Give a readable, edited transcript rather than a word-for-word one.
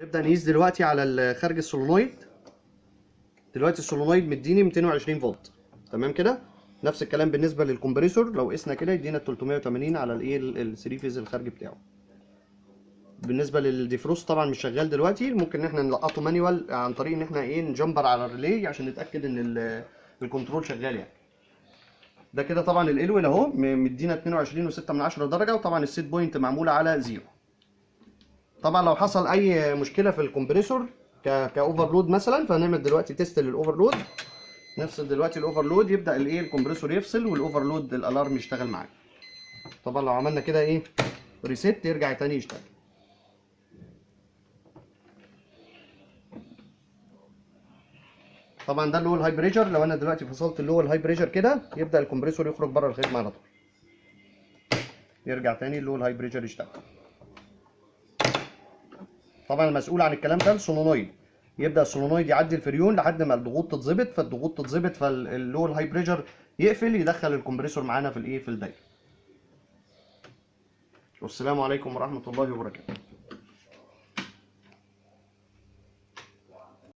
نبدأ نقيس دلوقتي على خارج السولونويد. دلوقتي السولونويد مديني 220 فولت، تمام كده. نفس الكلام بالنسبة للكمبريسور، لو قسنا كده يدينا 380 على الايه الثري فيز الخارج بتاعه. بالنسبة للديفروست طبعا مش شغال دلوقتي، ممكن ان احنا نلقطه مانيوال عن طريق ان احنا نجمبر على الريلي عشان نتأكد ان الكنترول شغال يعني. ده كده طبعا الالويل اهو مدينا 22.6 درجة، وطبعا السيت بوينت معمولة على 0. طبعا لو حصل اي مشكله في الكمبريسور كاوفرلود مثلا، فهنعمل دلوقتي تيست للاوفرلود. نفصل دلوقتي الاوفرلود، يبدا الكمبريسور يفصل والاوفرلود الالارم يشتغل معانا. طبعا لو عملنا كده ريسيت يرجع تاني يشتغل. طبعا ده اللي هو الهاي بريشر. لو انا دلوقتي فصلت اللي هو الهاي بريشر كده، يبدا الكمبريسور يخرج بره الخدمه على طول، يرجع تاني اللي هو الهاي بريشر يشتغل. طبعا المسؤول عن الكلام ده السولونويد. يبدا السولونويد يعدي الفريون لحد ما الضغوط تتظبط، فالضغوط تتظبط فاللي هو الهاي بريشر يقفل، يدخل الكمبريسور معانا في الدايره. والسلام عليكم ورحمه الله وبركاته.